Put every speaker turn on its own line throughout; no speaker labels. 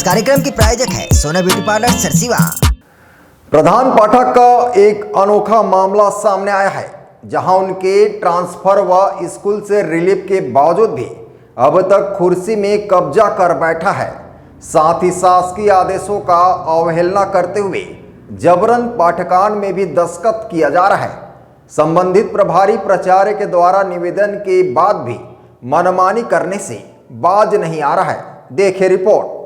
इस कार्यक्रम की प्रायोजक है सोना ब्यूटी पार्लर सरसीवा।
प्रधान पाठक का एक अनोखा मामला सामने आया है, जहां उनके ट्रांसफर व स्कूल से रिलीफ के बावजूद भी अब तक कुर्सी में कब्जा कर बैठा है। साथ ही शासकीय आदेशों का अवहेलना करते हुए जबरन पाठकान में भी दस्तखत किया जा रहा है। संबंधित प्रभारी प्राचार्य के द्वारा निवेदन के बाद भी मनमानी करने से बाज नहीं आ रहा है। देखिए रिपोर्ट।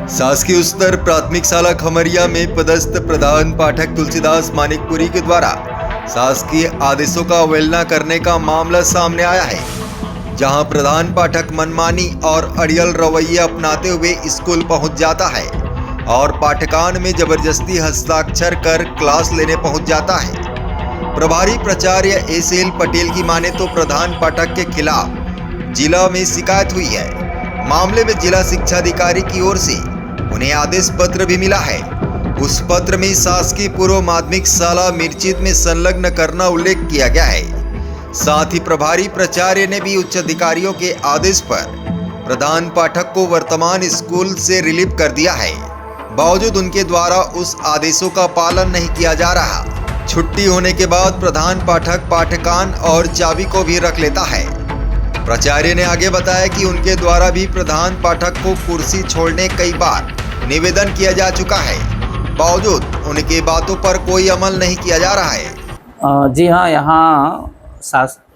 शासकीय उच्चतर प्राथमिक शाला खमरिया में पदस्थ प्रधान पाठक तुलसीदास मानिकपुरी के द्वारा शासकीय आदेशों का अवहेलना करने का मामला सामने आया है, जहां प्रधान पाठक मनमानी और अड़ियल रवैया अपनाते हुए स्कूल पहुंच जाता है और पाठकान में जबरदस्ती हस्ताक्षर कर क्लास लेने पहुंच जाता है। प्रभारी प्राचार्य एसएल पटेल की माने तो प्रधान पाठक के खिलाफ जिला में शिकायत हुई है। मामले में जिला शिक्षा अधिकारी की ओर से उन्हें आदेश पत्र भी मिला है। उस पत्र में शासकीय पूर्व माध्यमिक शाला मिर्चित में संलग्न करना उल्लेख किया गया है। साथ ही प्रभारी प्राचार्य ने भी उच्च अधिकारियों के आदेश पर प्रधान पाठक को वर्तमान स्कूल से रिलीव कर दिया है। बावजूद उनके द्वारा उस आदेशों का पालन नहीं किया जा रहा। छुट्टी होने के बाद प्रधान पाठक पाठकान और चाबी को भी रख लेता है। प्राचार्य ने आगे बताया कि उनके द्वारा भी प्रधान पाठक को कुर्सी छोड़ने कई बार निवेदन किया जा चुका है, बावजूद उनकी बातों पर कोई अमल नहीं किया जा रहा है।
जी हाँ, यहाँ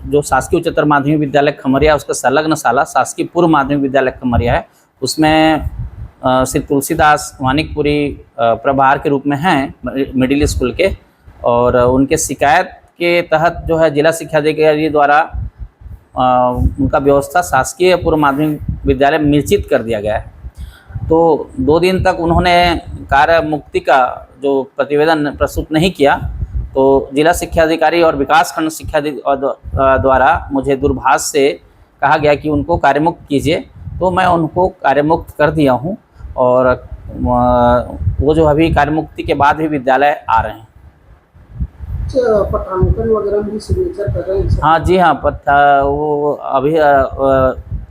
जो शासकीय उच्चतर माध्यमिक विद्यालय खमरिया उसका संलग्न शाला शासकीय पूर्व माध्यमिक विद्यालय खमरिया है, उसमें श्री तुलसीदास मानिकपुरी प्रभार के रूप में हैं मिडिल स्कूल के, और उनके शिकायत के तहत जो है जिला शिक्षा अधिकारी द्वारा उनका व्यवस्था शासकीय पूर्व माध्यमिक विद्यालय मिर्चित कर दिया गया है। तो 2 दिन तक उन्होंने कार्य मुक्ति का जो प्रतिवेदन प्रस्तुत नहीं किया, तो जिला शिक्षा अधिकारी और विकास खंड शिक्षा द्वारा मुझे दूरभाष से कहा गया कि उनको कार्यमुक्त कीजिए। तो मैं उनको कार्यमुक्त कर दिया हूं, और वो जो अभी कार्यमुक्ति के बाद भी विद्यालय आ रहे हैं।
पटांकन वगैरह में सिग्नेचर कर रहे हैं?
हाँ जी हाँ, वो अभी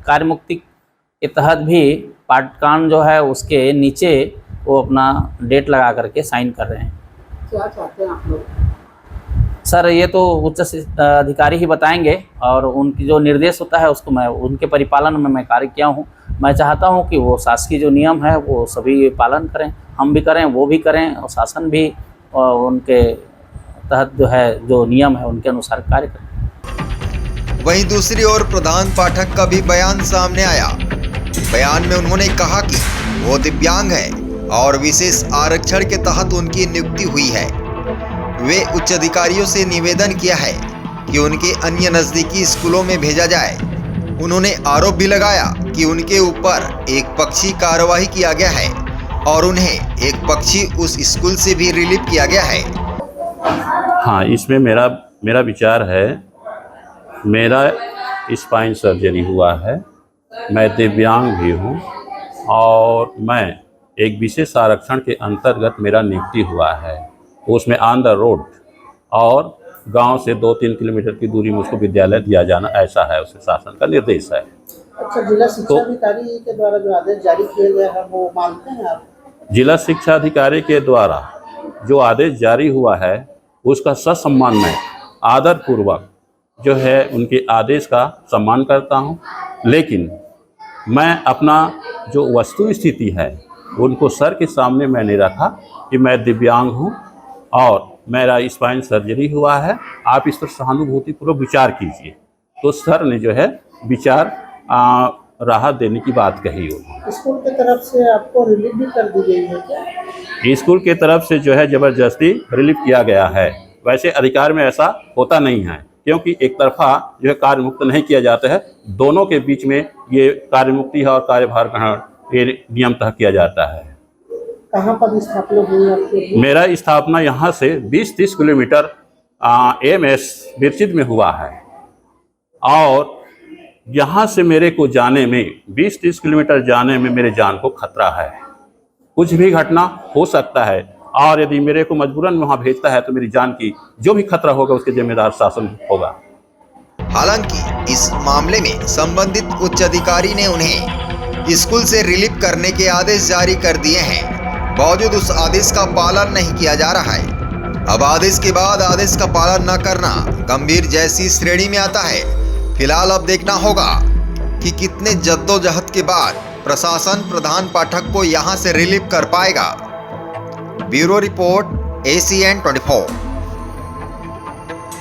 कार्यमुक्ति के तहत भी पाठकान जो है उसके नीचे वो अपना डेट लगा करके साइन कर रहे हैं।
क्या चाहते हैं आप लोग?
सर ये तो उच्च अधिकारी ही बताएंगे, और उनकी जो निर्देश होता है उसको मैं उनके परिपालन में मैं कार्य किया हूँ। मैं चाहता हूँ कि वो शासकीय जो नियम है वो सभी पालन करें, हम भी करें, वो भी करें, और शासन भी उनके तहत जो है जो नियम है उनके अनुसार कार्य करें।
वहीं दूसरी ओर प्रधान पाठक का भी बयान सामने आया। बयान में उन्होंने कहा कि वो दिव्यांग है और विशेष आरक्षण के तहत उनकी नियुक्ति हुई है। वे उच्च अधिकारियों से निवेदन किया है कि उनके अन्य नजदीकी स्कूलों में भेजा जाए। उन्होंने आरोप भी लगाया कि उनके ऊपर एक पक्षी कार्रवाई किया गया है और उन्हें एक पक्षी उस स्कूल से भी रिलीव किया गया है।
हाँ, इसमें मेरा विचार है, मेरा स्पाइन सर्जरी हुआ है, मैं दिव्यांग भी हूँ, और मैं एक विशेष आरक्षण के अंतर्गत मेरा नियुक्ति हुआ है। उसमें ऑन द रोड और गांव से 2-3 किलोमीटर की दूरी में उसको विद्यालय दिया जाना, ऐसा है उसके शासन का निर्देश है।
अच्छा, जिला शिक्षा अधिकारी के द्वारा जो आदेश जारी किए गए हैं वो मानते हैं आप?
जिला शिक्षा अधिकारी के द्वारा जो आदेश जारी हुआ है उसका ससम्मान मैं आदर पूर्वक जो है उनके आदेश का सम्मान करता हूं, लेकिन मैं अपना जो वस्तु स्थिति है उनको सर के सामने मैंने रखा कि मैं दिव्यांग हूं और मेरा स्पाइन सर्जरी हुआ है, आप इस पर सहानुभूतिपूर्वक विचार कीजिए। तो सर ने जो है विचार राहत देने की बात कही होगी।
स्कूल की तरफ से आपको रिलीफ भी कर दी गई है क्या?
स्कूल की तरफ से जो है जबरदस्ती रिलीफ किया गया है। वैसे अधिकार में ऐसा होता नहीं है, क्योंकि एक तरफा जो है कार्य मुक्त नहीं किया जाता है। दोनों के बीच में ये कार्य मुक्ति है और कार्यभार ग्रहण ये नियम तय किया जाता है।
कहाँ पर स्थापना हुई आपकी?
मेरा स्थापना यहाँ से 20-30 किलोमीटर एमएस मिर्चित में हुआ है, और यहाँ से मेरे को जाने में 20-30 किलोमीटर जाने में मेरे जान को खतरा है। कुछ भी घटना हो सकता है, और यदि मेरे को मजबूरन वहाँ भेजता है तो मेरी जान की जो भी खतरा होगा उसके जिम्मेदार शासन होगा।
हालांकि इस मामले में संबंधित उच्च अधिकारी ने उन्हें स्कूल से रिलीव करने के आदेश जारी कर दिए हैं, बावजूद उस आदेश का पालन नहीं किया जा रहा है। अब आदेश के बाद आदेश का पालन न करना गंभीर जैसी श्रेणी में आता है। फिलहाल अब देखना होगा कि कितने जद्दोजहद के बाद प्रशासन प्रधान पाठक को यहां से रिलीव कर पाएगा। Bureau report ACN 24।